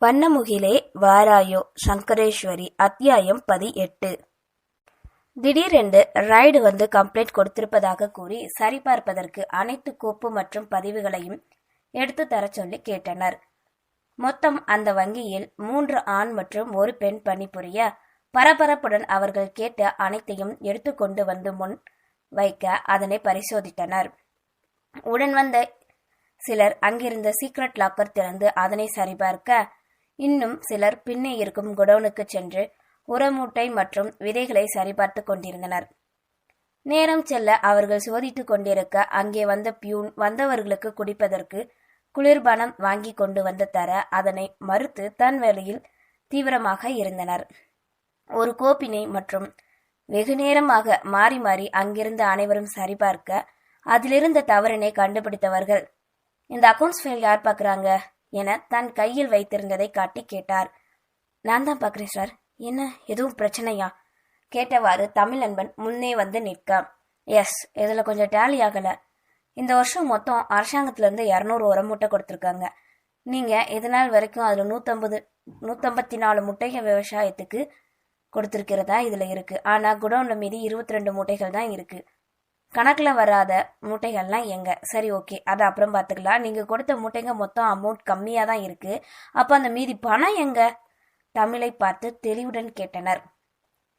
வண்ணமுகிலே வாராயோ சங்கரேஸ்வரி அத்தியாயம் 18. திடீரென்று ரைடு வந்து கம்ப்ளைண்ட் கொடுத்திருப்பதாக கூறி சரிபார்ப்பதற்கு அனைத்து கோப்பு மற்றும் பதிவுகளையும் எடுத்து தர சொல்லி கேட்டனர். மொத்தம் அந்த வங்கியில் 3 ஆண் மற்றும் 1 பெண் பணிபுரிய பரபரப்புடன் அவர்கள் கேட்ட அனைத்தையும் எடுத்துக்கொண்டு வந்து முன் வைக்க அதனை பரிசோதித்தனர். உடன் வந்த சிலர் அங்கிருந்த சீக்ரெட் லாக்கர் திறந்து அதனை சரிபார்க்க, இன்னும் சிலர் பின்னே இருக்கும் குடோனுக்கு சென்று உரமூட்டை மற்றும் விதைகளை சரிபார்த்து கொண்டிருந்தனர். நேரம் செல்ல அவர்கள் சோதித்துக் கொண்டிருக்க அங்கே வந்த பியூன் வந்தவர்களுக்கு குடிப்பதற்கு குளிர்பானம் வாங்கி கொண்டு வந்து தர அதனை மறுத்து தன் வேலையில் தீவிரமாக இருந்தனர். ஒரு கோப்பினை மற்றும் வெகு நேரமாக மாறி மாறி அங்கிருந்த அனைவரும் சரிபார்க்க அதிலிருந்த தவறினை கண்டுபிடித்தவர்கள், இந்த அக்கவுண்ட்ஸ் ஃபைல் யார் பார்க்குறாங்க என தன் கையில் வைத்திருந்ததை காட்டி கேட்டார். நான் தான் பார்க்குறேன் சார். என்ன, எதுவும் பிரச்சனையா கேட்டவாறு தமிழ் நண்பன் முன்னே வந்து நிற்க, எஸ், இதில் கொஞ்சம் டேலி ஆகலை. இந்த வருஷம் மொத்தம் அரசாங்கத்திலேருந்து 200 உரமூட்டை கொடுத்துருக்காங்க. நீங்கள் இதனால் வரைக்கும் அதில் 154 முட்டைகள் விவசாயத்துக்கு கொடுத்துருக்கிறதா இதில் இருக்குது. ஆனால் குடோனில் மீதி 22 மூட்டைகள் தான் இருக்குது. கணக்கில் வராத மூட்டைகள்லாம் எங்க? சரி, ஓகே, அதை அப்புறம் பார்த்துக்கலாம். நீங்கள் கொடுத்த மூட்டைங்க மொத்தம் அமௌண்ட் கம்மியாக தான் இருக்குது. அப்போ அந்த மீதி பணம் எங்க? தமிழை பார்த்து தெளிவுடன் கேட்டனர்.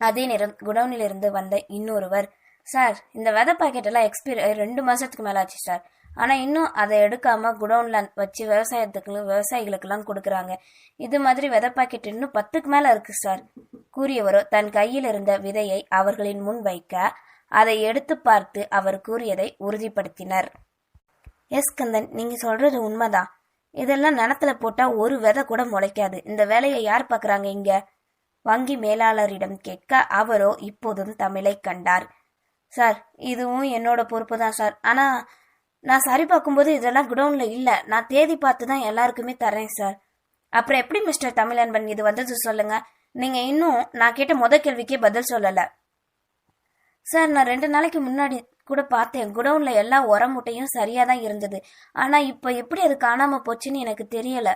அதே நேரம் குடோனிலிருந்து வந்த இன்னொருவர், சார், இந்த விதை பாக்கெட்டெல்லாம் எக்ஸ்பைரி 2 மாதத்துக்கு மேலே ஆச்சு சார். ஆனால் இன்னும் அதை எடுக்காமல் குடோனில் வச்சு விவசாயிகளுக்கெல்லாம் கொடுக்குறாங்க. இது மாதிரி விதை பாக்கெட் இன்னும் 10க்கு மேலே இருக்குது சார். கூறியவரோ தன் கையில் இருந்த விதையை அவர்களின் முன் வைக்க அதை எடுத்து பார்த்து அவர் கூறியதை உறுதிப்படுத்தினர். எஸ் கந்தன், நீங்க சொல்றது உண்மைதான். இதெல்லாம் நிலத்துல போட்டா ஒரு விதை கூட முளைக்காது. இந்த வேலையை யார் பார்க்கறாங்க இங்க? வங்கி மேலாளரிடம் கேட்க அவரோ இப்போதும் தமிழை கண்டார். சார், இதுவும் என்னோட பொறுப்பு தான் சார். ஆனா நான் சரி பார்க்கும்போது இதெல்லாம் குடோன்ல இல்ல. நான் தேதி பார்த்து தான் எல்லாருக்குமே தரேன் சார். அப்புறம் எப்படி மிஸ்டர் தமிழன்பன் இது வந்தது சொல்லுங்க. நீங்க இன்னும் நான் கேட்ட முத கேள்விக்கே பதில் சொல்லல. சார், நான் 2 நாளைக்கு முன்னாடி கூட பார்த்தேன். குடவுன்ல எல்லா உரமூட்டையும் சரியா தான் இருந்தது. ஆனா இப்ப எப்படி அது காணாம போச்சுன்னு எனக்கு தெரியல.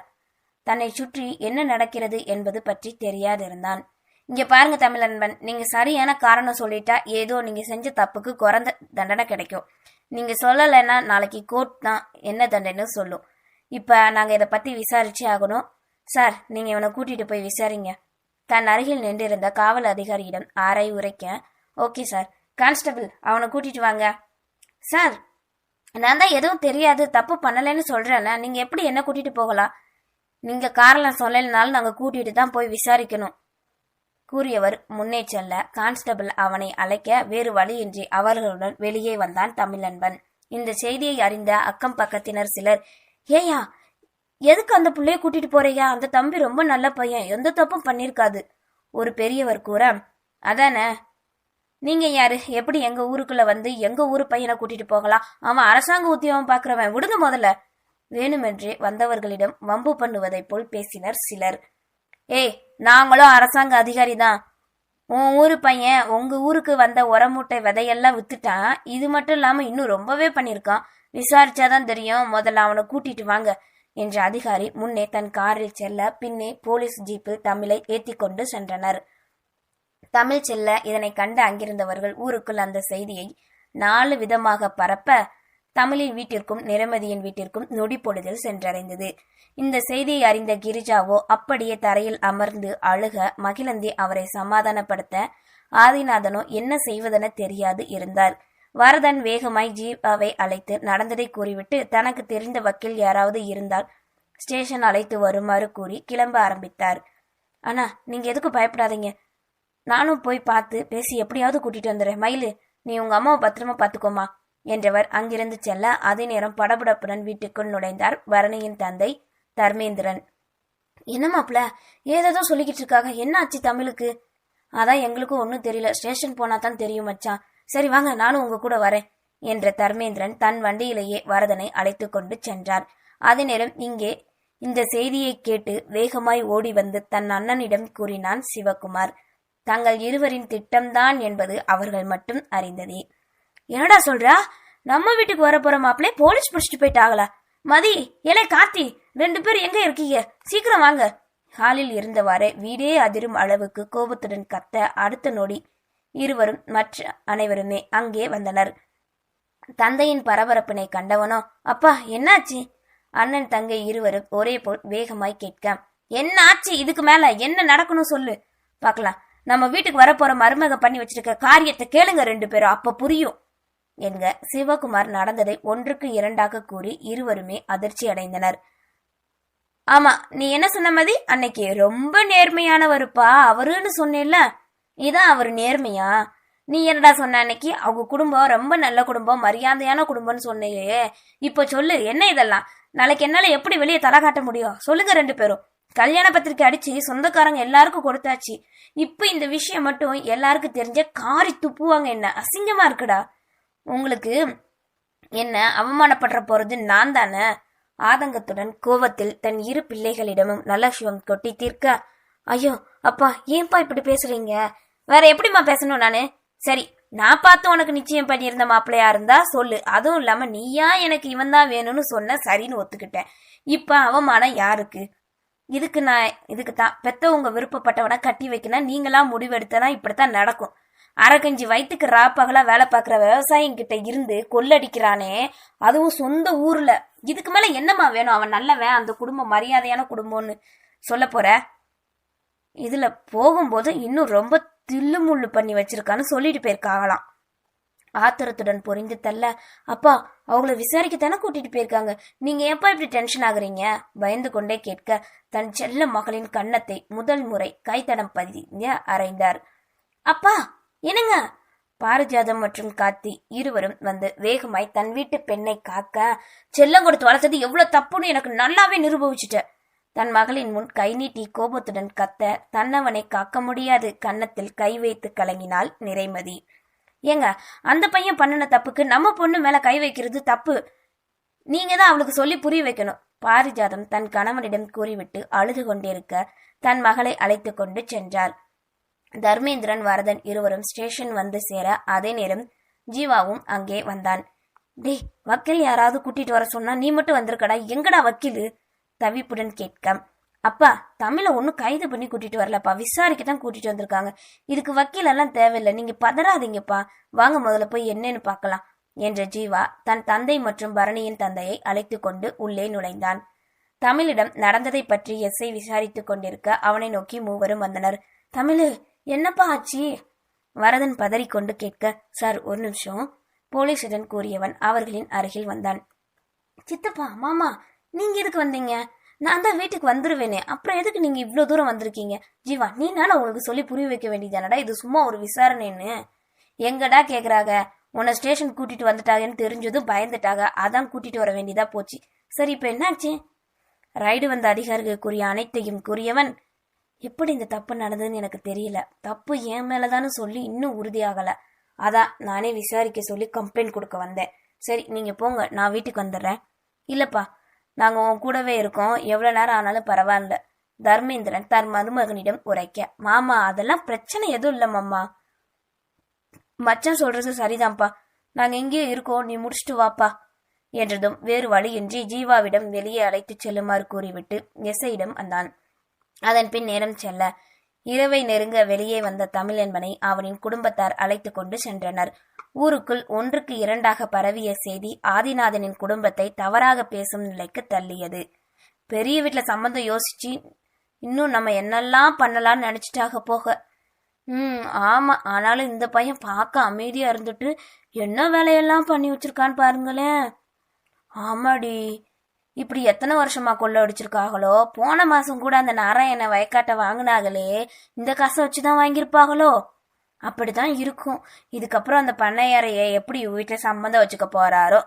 தன்னை சுற்றி என்ன நடக்கிறது என்பது பற்றி தெரியாதிருந்தான். இங்க பாருங்க தமிழன்பன், நீங்க சரியான காரணம் சொல்லிட்டா ஏதோ நீங்க செஞ்ச தப்புக்கு குறைந்த தண்டனை கிடைக்கும். நீங்க சொல்லலைன்னா நாளைக்கு கோர்ட் தான் என்ன தண்டனை சொல்லும். இப்ப நாங்க இதை பத்தி விசாரிச்சே ஆகணும். சார், நீங்க இவனை கூட்டிட்டு போய் விசாரிங்க. தன் அருகில் நின்றிருந்த காவல் அதிகாரியிடம் ஆரை உரைக்க, ஓகே சார். கான்ஸ்டபிள், அவனை கூட்டிட்டு வாங்க. சார், நான் தான் எதுவும் தெரியாது, தப்பு பண்ணலைன்னு சொல்றேன்னா நீங்க எப்படி என்ன கூட்டிட்டு போகலாம்? நீங்க காரணம் சொல்லலைனாலும் நாங்க கூட்டிட்டு தான் போய் விசாரிக்கணும் கூறியவர் முன்னே செல்ல கான்ஸ்டபிள் அவனை அழைக்க வேறு வழியின்றி அவர்களுடன் வெளியே வந்தான் தமிழன்பன். இந்த செய்தியை அறிந்த அக்கம் பக்கத்தினர் சிலர், ஏயா எதுக்கு அந்த பிள்ளைய கூட்டிட்டு போறியா? அந்த தம்பி ரொம்ப நல்ல பையன், எந்த தப்பும் பண்ணிருக்காது ஒரு பெரியவர் கூற, அதானே, நீங்க யாரு? எப்படி எங்க ஊருக்குள்ள வந்து எங்க ஊரு பையனை கூட்டிட்டு போகலாம்? அவன் அரசாங்க உத்தியோகம் பாக்குறவன், விடுங்க முதல்ல. வேணுமென்றே வந்தவர்களிடம் வம்பு பண்ணுவதை போல் பேசினர் சிலர். ஏய், நாங்களும் அரசாங்க அதிகாரி தான். உன் ஊரு பையன் உங்க ஊருக்கு வந்த உரமூட்டை விதையெல்லாம் வித்துட்டான். இது மட்டும் இல்லாம இன்னும் ரொம்பவே பண்ணிருக்கான். விசாரிச்சாதான் தெரியும். முதல்ல அவனை கூட்டிட்டு வாங்க என்ற அதிகாரி முன்னே தன் காரில் செல்ல பின்னே போலீஸ் ஜீப்பில் தமிழை ஏத்தி கொண்டு சென்றனர். தமிழ் செல்ல இதனை கண்டு அங்கிருந்தவர்கள் ஊருக்குள் அந்த செய்தியை 4 விதமாக பரப்ப தமிழின் வீட்டிற்கும் நிரமதியின் வீட்டிற்கும் நொடி பொழுதில் சென்றடைந்தது. இந்த செய்தியை அறிந்த கிரிஜாவோ அப்படியே தரையில் அமர்ந்து அழுக, மகிழந்தி அவரை சமாதானப்படுத்த, ஆதிநாதனோ என்ன செய்வதென தெரியாது இருந்தார். வரதன் வேகமாய் ஜீவாவை அழைத்து நடந்ததை கூறிவிட்டு தனக்கு தெரிந்த வக்கீல் யாராவது இருந்தால் ஸ்டேஷன் அழைத்து வருமாறு கூறி கிளம்ப ஆரம்பித்தார். ஆனா நீங்க எதுக்கு பயப்படாதீங்க, நானும் போய் பார்த்து பேசி எப்படியாவது கூட்டிட்டு வந்துடுறேன். மயிலு, நீ உங்க அம்மாவை பத்திரமா பாத்துக்கோமா என்றவர் அங்கிருந்து செல்ல அதே நேரம் படபடப்புடன் வீட்டுக்குள் நுழைந்தார் பரணியின் தந்தை தர்மேந்திரன். என்ன மாப்ள, ஏதோ சொல்லிக்கிட்டு இருக்காங்க, என்ன ஆச்சு தமிழுக்கு? அதான் எங்களுக்கும் ஒன்னும் தெரியல, ஸ்டேஷன் போனா தான் தெரியும் மச்சான். சரி வாங்க, நானும் உங்க கூட வரேன் என்ற தர்மேந்திரன் தன் வண்டியிலேயே வரதனை அழைத்து கொண்டு சென்றார். அதே நேரம் இங்கே இந்த செய்தியை கேட்டு வேகமாய் ஓடி வந்து தன் அண்ணனிடம் கூறினான் சிவகுமார். தங்கள் இருவரின் திட்டம்தான் என்பது அவர்கள் மட்டும் அறிந்ததே. என்னடா சொல்றா? நம்ம வீட்டுக்கு வர போற மாப்பிளே போலீஸ் பிடிச்சிட்டு போயிட்டாங்களா? மதி, ஏலே கார்த்தி, 2 பேர் எங்க இருக்கீங்க? சீக்கிரம் வாங்க ஹாலில் இருந்தவாறே வீடே அதிரும் அளவுக்கு கோபத்துடன் கத்த அடுத்த நொடி இருவரும் மற்ற அனைவருமே அங்கே வந்தனர். தந்தையின் பரபரப்பினை கண்டவனோ, அப்பா என்னாச்சு? அண்ணன் தங்கை இருவரும் ஒரே போல் வேகமாய் கேட்க, என்ன ஆச்சு? இதுக்கு மேல என்ன நடக்கணும் சொல்லு பாக்கலாம். நம்ம வீட்டுக்கு வரப்போற மருமக பண்ணி வச்சிருக்க காரியத்தை கேளுங்க 2 பேரும், அப்ப புரியும் என்க சிவகுமார் நடந்ததை 1க்கு 2ஆக கூறி இருவருமே அதிர்ச்சி அடைந்தனர். ஆமா, நீ என்ன சொன்ன மதி? அன்னைக்கு ரொம்ப நேர்மையானவருப்பா அவருன்னு சொன்னேல்ல, இதான் அவரு நேர்மையா? நீ என்னடா சொன்ன அன்னைக்கு? அவங்க குடும்பம் ரொம்ப நல்ல குடும்பம், மரியாதையான குடும்பம்னு சொன்னையே, இப்ப சொல்லு என்ன இதெல்லாம்? நாளைக்கு என்னால எப்படி வெளியே தலை காட்ட முடியும்? சொல்லுங்க 2 பேரும். கல்யாண பத்திரிக்கை அடிச்சு சொந்தக்காரங்க எல்லாருக்கும் கொடுத்தாச்சு. இப்ப இந்த விஷயம் மட்டும் எல்லாருக்கும் தெரிஞ்ச காரி துப்புவாங்க. என்ன அசிங்கமா இருக்குடா. உங்களுக்கு என்ன அவமானப்படுற போறது நான் தானே? ஆதங்கத்துடன் கோவத்தில் தன் 2 பிள்ளைகளிடமும் நல்ல சிவம் கொட்டி தீர்க்க, ஐயோ அப்பா ஏன்பா இப்படி பேசுறீங்க? வேற எப்படிமா பேசணும் நானு? சரி, நான் பார்த்து உனக்கு நிச்சயம் பண்ணியிருந்த மாப்பிள்ளையா இருந்தா சொல்லு. அதுவும் இல்லாம நீயா எனக்கு இவன் தான் வேணும்னு சொன்ன, சரின்னு ஒத்துக்கிட்டேன். இப்ப அவமானம் யாருக்கு? இதுக்கு தான் பெத்தவங்க விருப்பப்பட்டவன கட்டி வைக்கணும். நீங்களா முடிவெடுத்தனா இப்படித்தான் நடக்கும். அரைக்கஞ்சி வயிற்றுக்கு ராப்பகலா வேலை பார்க்குற விவசாயிங்க கிட்ட இருந்து கொள்ளடிக்கிறானே, அதுவும் சொந்த ஊர்ல. இதுக்கு மேல என்னமா வேணும்? அவன் நல்லவன், அந்த குடும்பம் மரியாதையான குடும்பம்னு சொல்ல போற? இதுல போகும்போது இன்னும் ரொம்ப தில்லு முள்ளு பண்ணி வச்சிருக்கான்னு சொல்லிட்டு போயிருக்காங்களாம். ஆத்திரத்துடன் புரிந்து தள்ள, அப்பா அவங்கள விசாரிக்கத்தானே கூட்டிட்டு போயிருக்காங்க, நீங்க எப்ப இப்படி டென்ஷன் ஆகுறீங்க? பயந்து கொண்டே கேட்க தன் செல்ல மகளின் கன்னத்தை முதல் முறை கைத்தடம் பதிங்க அறைந்தார். அப்பா என்னங்க? பாரிஜாதம் மற்றும் கார்த்தி இருவரும் வந்து வேகமாய் தன் வீட்டு பெண்ணை காக்க, செல்லம் கொடுத்து வளர்த்தது எவ்வளவு தப்புன்னு எனக்கு நல்லாவே நிரூபிச்சுட்ட. தன் மகளின் முன் கை நீட்டி கோபத்துடன் கத்த, தன்னவனை காக்க முடியாது கன்னத்தில் கை வைத்து கலங்கினாள் நிறைமதி. ஏங்க, அந்த பையன் பண்ணின தப்புக்கு நம்ம பொண்ணு மேல கை வைக்கிறது தப்பு. நீங்க தான் அவளுக்கு சொல்லி புரிய வைக்கணும். பாரிஜாதம் தன் கணவனிடம் கூறிவிட்டு அழுது கொண்டிருக்க தன் மகளை அழைத்து கொண்டு சென்றார். தர்மேந்திரன் வரதன் இருவரும் ஸ்டேஷன் வந்து சேர அதே நேரம் ஜீவாவும் அங்கே வந்தான். டே, வக்கீல் யாராவது கூட்டிட்டு வர சொன்னா நீ மட்டும் வந்திருக்கடா, எங்கடா வக்கீலு? தவிப்புடன் கேட்க, அப்பா தமிழ ஒன்னும் கைது பண்ணி கூட்டிட்டு வரலப்பா, விசாரிக்கத்தான் கூட்டிட்டு வந்திருக்காங்க. இதுக்கு வக்கீல் எல்லாம் தேவையில்லை, நீங்க பதறாதீங்கப்பா, வாங்க முதல்ல போய் என்னன்னு பார்க்கலாம் என்ற ஜீவா தன் தந்தை மற்றும் பரணியின் தந்தையை அழைத்து கொண்டு உள்ளே நுழைந்தான். தமிழிடம் நடந்ததை பற்றி எஸ்ஐ விசாரித்துக் கொண்டிருக்க அவனை நோக்கி மூவரும் வந்தனர். தமிழு, என்னப்பா ஆச்சு? வரதன் பதறிக்கொண்டு கேட்க, சார் ஒரு நிமிஷம், போலீசுடன் கூறியவன் அவர்களின் அருகில் வந்தான். சித்தப்பா, மாமா, நீங்க எதுக்கு வந்தீங்க? நான் தான் வீட்டுக்கு வந்துருவேனே, அப்புறம் எதுக்கு நீங்க இவ்வளவு தூரம் வந்திருக்கீங்க? ஜீவா, நீ நானும் உங்களுக்கு சொல்லி புரிய வைக்க வேண்டியதானடா, இது சும்மா ஒரு விசாரணைன்னு. எங்கடா கேக்குறாங்க? உன்னை ஸ்டேஷன் கூட்டிட்டு வந்துட்டாங்கன்னு தெரிஞ்சதும் பயந்துட்டாங்க, அதான் கூட்டிட்டு வர வேண்டியதா போச்சு. சரி, இப்ப என்னாச்சு? ரைடு வந்த அதிகாரிகள் கூறிய அனைத்தையும் கூறியவன், எப்படி இந்த தப்பு நடந்ததுன்னு எனக்கு தெரியல, தப்பு என் மேலதான்னு சொல்லி இன்னும் உறுதியாகல, அதான் நானே விசாரிக்க சொல்லி கம்ப்ளைண்ட் கொடுக்க வந்தேன். சரி நீங்க போங்க, நான் வீட்டுக்கு வந்துடுறேன். இல்லப்பா, நாங்க உன் கூடவே இருக்கோம், எவ்வளவு நேரம் ஆனாலும் பரவாயில்ல. தர்மேந்திரன் தன் மருமகனிடம் உரைக்க, மாமா அதெல்லாம் பிரச்சனை எதுவும் இல்ல மாமா, மச்சான் சொல்றது சரிதான்ப்பா, நாங்க எங்கேயோ இருக்கோம், நீ முடிச்சுட்டு வாப்பா என்றதும் வேறு வழியின்றி ஜீவாவிடம் வெளியே அழைத்து செல்லுமாறு கூறிவிட்டு எஸ்ஐயிடம் வந்தான். அதன் பின் நேரம் செல்ல இரவை நெருங்க வெளியே வந்த தமிழ் என்பனை அவனின் குடும்பத்தார் அழைத்து கொண்டு சென்றனர். ஊருக்குள் 1க்கு 2ஆக பரவிய செய்தி ஆதிநாதனின் குடும்பத்தை தவறாக பேசும் நிலைக்கு தள்ளியது. பெரிய வீட்டுல சம்பந்தம் யோசிச்சு இன்னும் நம்ம என்னெல்லாம் பண்ணலாம்னு நினைச்சிட்டாக போக. ஆமா, ஆனாலும் இந்த பையன் பார்க்க அமைதியா இருந்துட்டு என்ன வேலையெல்லாம் பண்ணி வச்சிருக்கான்னு பாருங்களேன். ஆமாடி, இப்படி எத்தனை வருஷமா கொள்ள அடிச்சிருக்காங்களோ. போன மாசம் கூட அந்த நாராயண வயக்காட்டை வாங்கினாங்களே, இந்த காசை வச்சுதான் வாங்கியிருப்பாங்களோ. அப்படிதான் இருக்கும். இதுக்கப்புறம் அந்த பண்ணையாரைய எப்படி வீட்டுல சம்பந்தம் வச்சுக்க போறாரோ.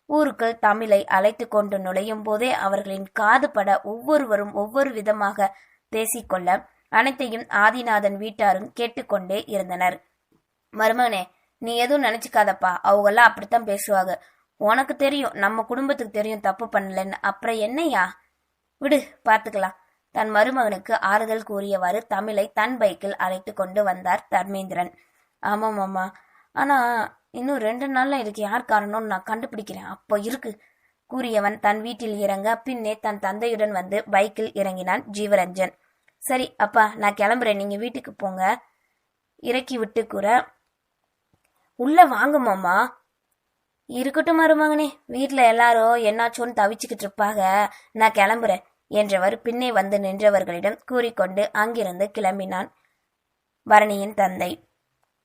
ஊருக்குள் தமிழை அழைத்து கொண்டு நுழையும் போதே அவர்களின் காது பட ஒவ்வொருவரும் ஒவ்வொரு விதமாக பேசிக்கொள்ள அனைத்தையும் ஆதிநாதன் வீட்டாரும் கேட்டுக்கொண்டே இருந்தனர். மருமகனே, நீ எதுவும் நினைச்சுக்காதப்பா, அவங்கெல்லாம் அப்படித்தான் பேசுவாங்க. உனக்கு தெரியும், நம்ம குடும்பத்துக்கு தெரியும் தப்பு பண்ணலன்னு, அப்புறம் என்னையா விடு, பாத்துக்கலாம். தன் மருமகனுக்கு ஆறுதல் கூறியவாறு தமிழை தன் பைக்கில் அழைத்து கொண்டு வந்தார் தர்மேந்திரன். ஆமாம் மாமா, ஆனா இன்னும் 2 நாள்ல இதுக்கு யார் காரணம்னு நான் கண்டுபிடிக்கிறேன், அப்போ இருக்கு கூறியவன் தன் வீட்டில் இறங்க பின்னே தன் தந்தையுடன் வந்து பைக்கில் இறங்கினான் ஜீவரஞ்சன். சரி அப்பா, நான் கிளம்புறேன், நீங்க வீட்டுக்கு போங்க. இறக்கி விட்டு கூற, உள்ள வாங்க மாமா. இருக்கட்டும் மருமகனே, வீட்டுல எல்லாரும் என்னாச்சோன்னு தவிச்சுக்கிட்டு இருப்பாங்க, நான் கிளம்புறேன் என்றவர் பின்னே வந்து நின்றவர்களிடம் கூறிக்கொண்டு அங்கிருந்து கிளம்பினான் பரணியின் தந்தை.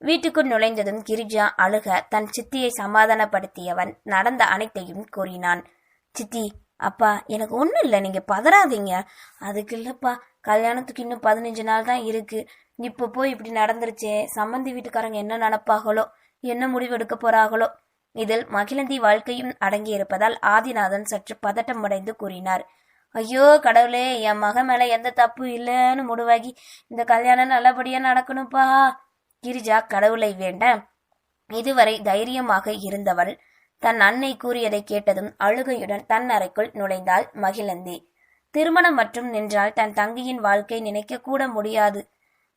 வீட்டுக்குள் நுழைந்ததும் கிரிஜா அழுக தன் சித்தியை சமாதானப்படுத்தியவன் நடந்த அனைத்தையும் கூறினான். சித்தி, அப்பா, எனக்கு ஒன்றும் இல்லை, நீங்க பதறாதீங்க. அதுக்கு இல்லப்பா, கல்யாணத்துக்கு இன்னும் 15 நாள் தான் இருக்கு. இப்போ போய் இப்படி நடந்துருச்சே, சம்பந்தி வீட்டுக்காரங்க என்ன நினைப்பாங்களோ, என்ன முடிவு எடுக்க போறாங்களோ. இதில் மகிழந்தி வாழ்க்கையும் அடங்கி இருப்பதால் ஆதிநாதன் சற்று பதட்டம் அடைந்து கூறினார். ஐயோ கடவுளே, என் மகன் மேல எந்த தப்பு இல்லைன்னு முடிவாகி இந்த கல்யாணம் நல்லபடியா நடக்கணும்ப்பா. கிரிஜா கடவுளை வேண்ட இதுவரை தைரியமாக இருந்தவள் தன் அன்னை கூறியதை கேட்டதும் அழுகையுடன் தன் அறைக்குள் நுழைந்தாள் மகிழந்தி. திருமணம் மற்றும் நின்றால் தன் தங்கையின் வாழ்க்கை நினைக்க கூட முடியாது.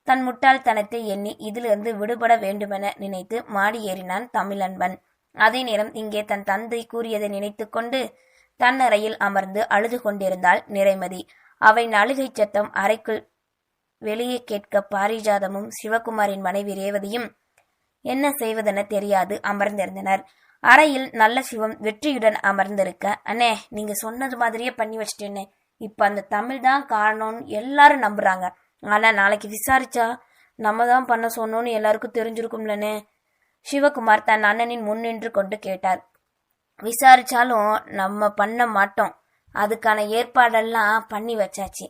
தன் முட்டாள்தனத்தை எண்ணி இதிலிருந்து விடுபட வேண்டுமென நினைத்து மாடி ஏறினான் தமிழன்பன். அதே நேரம் இங்கே தன் தந்தை கூறியதை நினைத்து கொண்டு தன் அறையில் அமர்ந்து அழுது கொண்டிருந்தாள் நிறைமதி. அவன் அழுகை சத்தம் அறைக்குள் வெளியே கேட்க பாரிஜாதமும் சிவகுமாரின் மனைவி ரேவதியும் என்ன செய்வதென தெரியாது அமர்ந்திருந்தனர். அறையில் நல்ல சிவம் வெற்றியுடன் அமர்ந்திருக்க, அண்ணே, நீங்க சொன்னது மாதிரியே பண்ணி வச்சிட்டேனே, இப்ப அந்த தமிழ் தான் காரணம்னு எல்லாரும் நம்புறாங்க. ஆனா நாளைக்கு விசாரிச்சா நம்ம தான் பண்ண சொன்னோன்னு எல்லாருக்கும் தெரிஞ்சிருக்கும்லனே. சிவகுமார் தன் அண்ணனின் முன் நின்று கொண்டு கேட்டார். விசாரிச்சாலும் நம்ம பண்ண மாட்டோம், அதுக்கான ஏற்பாடெல்லாம் பண்ணி வச்சாச்சு.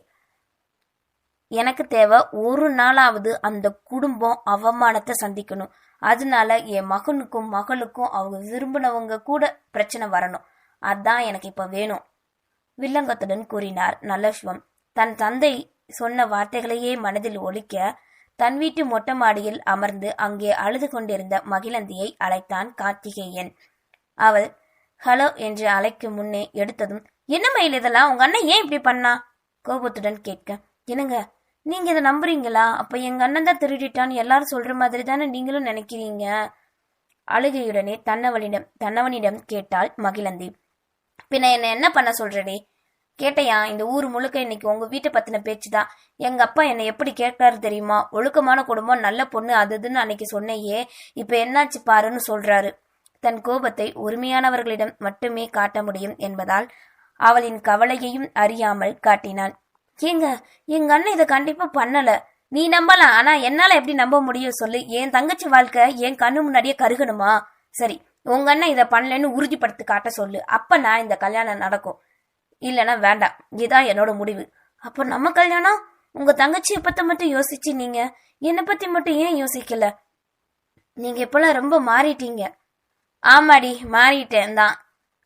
எனக்கு தேவை ஒரு நாளாவது அந்த குடும்பம் அவமானத்தை சந்திக்கணும். அதனால என் மகனுக்கும் மகளுக்கும் அவங்க விரும்பினவங்க கூட பிரச்சனை வரணும். அதான் எனக்கு இப்ப வேணும், வில்லங்கத்துடன் கூறினார் நல்லசிவம். தன் தந்தை சொன்ன வார்த்தைகளையே மனதில் ஒலிக்க தன் வீட்டு மொட்டை மாடியில் அமர்ந்து அங்கே அழுது கொண்டிருந்த மகிழந்தியை அழைத்தான் கார்த்திகேயன். அவள் ஹலோ என்று அழைக்கும் முன்னே எடுத்ததும், என்ன மயில் இதெல்லாம், உங்க அண்ணன் ஏன் இப்படி பண்ணா கோபத்துடன் கேட்க, என்னங்க நீங்க இதை நம்புறீங்களா? அப்ப எங்க அண்ணன் தான் திருடிட்டான்னு எல்லாரும் சொல்ற மாதிரி தானே நீங்களும் நினைக்கிறீங்க? அழுகையுடனே தன்னவனிடம் கேட்டாள் மகிழந்தி. பின்ன என்ன பண்ண சொல்றடே? கேட்டையா? இந்த ஊர் முழுக்க இன்னைக்கு உங்க வீட்டை பத்தின பேச்சுதான். எங்க அப்பா என்னை எப்படி கேட்காரு தெரியுமா? ஒழுக்கமான குடும்பம், நல்ல பொண்ணு, அதுன்னு அன்னைக்கு சொன்னையே, இப்ப என்னாச்சு பாருன்னு சொல்றாரு. தன் கோபத்தை உரிமையானவர்களிடம் மட்டுமே காட்ட முடியும் என்பதால் அவளின் கவலையையும் அறியாமல் காட்டினான். ஏங்க, எங்க அண்ணன் இதை கண்டிப்பா பண்ணல. நீ நம்பலாம், ஆனா என்னால எப்படி நம்ப முடியும் சொல்லு? என் தங்கச்சி வாழ்க்கை என் கண்ணு முன்னாடியே கருகணுமா? சரி, உங்க அண்ணன் இதை பண்ணலன்னு உறுதிப்படுத்தி காட்ட சொல்லு, அப்ப நான் இந்த கல்யாணம் நடக்கும். இல்லைன்னா வேண்டாம், இதுதான் என்னோட முடிவு. அப்ப நம்ம கல்யாணம்? உங்க தங்கச்சியை பத்தி மட்டும் யோசிச்சு நீங்க என்னை பத்தி மட்டும் ஏன் யோசிக்கல? நீங்க இப்பெல்லாம் ரொம்ப மாறிட்டீங்க. ஆமாடி, மாறிட்டேன் தான்.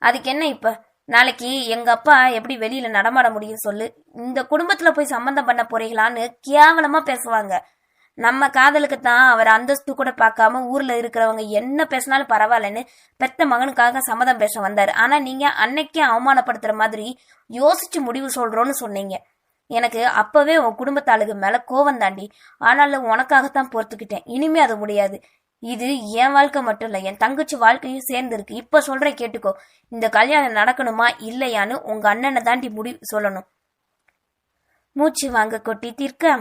அதுக்கு என்ன இப்ப? நாளைக்கு எங்க அப்பா எப்படி வெளியில நடமாட முடியும் சொல்லு? இந்த குடும்பத்துல போய் சம்பந்தம் பண்ண போறீங்களான்னு கேவலமா பேசுவாங்க. நம்ம காதலுக்கு தான் அவர் அந்தஸ்து கூட பார்க்காம ஊர்ல இருக்கிறவங்க என்ன பேசினாலும் பரவாயில்லன்னு பெத்த மகனுக்காக சம்மதம் பேச வந்தாரு. ஆனா நீங்க அன்னைக்கே அவமானப்படுத்துற மாதிரி யோசிச்சு முடிவு சொல்றோன்னு சொன்னீங்க. எனக்கு அப்பவே உன் குடும்பத்தாளுக்கு மேல கோவம் தாண்டி, ஆனாலும் உனக்காகத்தான் பொறுத்துக்கிட்டேன். இனிமே அது முடியாது. இது என் வாழ்க்கை மட்டும் இல்ல, என் தங்கச்சி வாழ்க்கையும் சேர்ந்து இருக்கு. இப்ப சொல்றேன் கேட்டுக்கோ. இந்த கல்யாணம் நடக்கணுமா இல்லையான்னு உங்க அண்ணனை தாண்டி முடிவு சொல்லணும். மூச்சு வாங்க கொட்டி தீர்க்க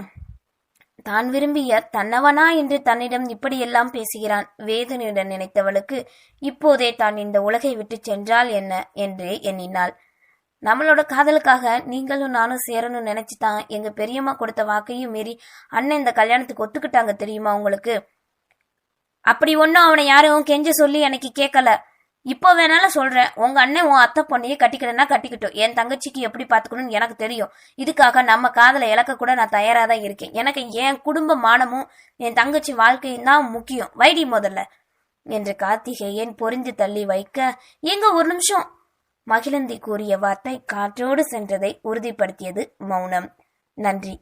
தான் விரும்பிய தன்னவனா என்று தன்னிடம் இப்படியெல்லாம் பேசுகிறான். வேதனையுடன் நினைத்தவளுக்கு இப்போதே தான் இந்த உலகை விட்டு சென்றால் என்ன என்றே எண்ணினாள். நம்மளோட காதலுக்காக நீங்களும் நானும் சேரணும்னு நினைச்சுதான் எங்க பெரியம்மா கொடுத்த வாக்கையும் மீறி அண்ணன் இந்த கல்யாணத்துக்கு ஒத்துக்கிட்டாங்க தெரியுமா உங்களுக்கு? அப்படி ஒன்னும் அவனை யாரும் கெஞ்ச சொல்லி எனக்கு கேட்கல. இப்போ வேணாலும் சொல்றேன், உங்க அண்ணன் உன் அத்தை பொண்ணையே கட்டிக்கிட்டனா கட்டிக்கிட்டோம். என் தங்கச்சிக்கு எப்படி பாத்துக்கணும்னு எனக்கு தெரியும். இதுக்காக நம்ம காதலை இழக்க கூட நான் தயாரா தான் இருக்கேன். எனக்கு என் குடும்ப மானமும் என் தங்கச்சி வாழ்க்கையும் தான் முக்கியம். வைடி முதல்ல என்று கார்த்திகேயன் பொறிந்து தள்ளி வைக்க, எங்க ஒரு நிமிஷம், மகிழந்தி கூறிய வார்த்தை காற்றோடு சென்றதை உறுதிப்படுத்தியது மௌனம். நன்றி.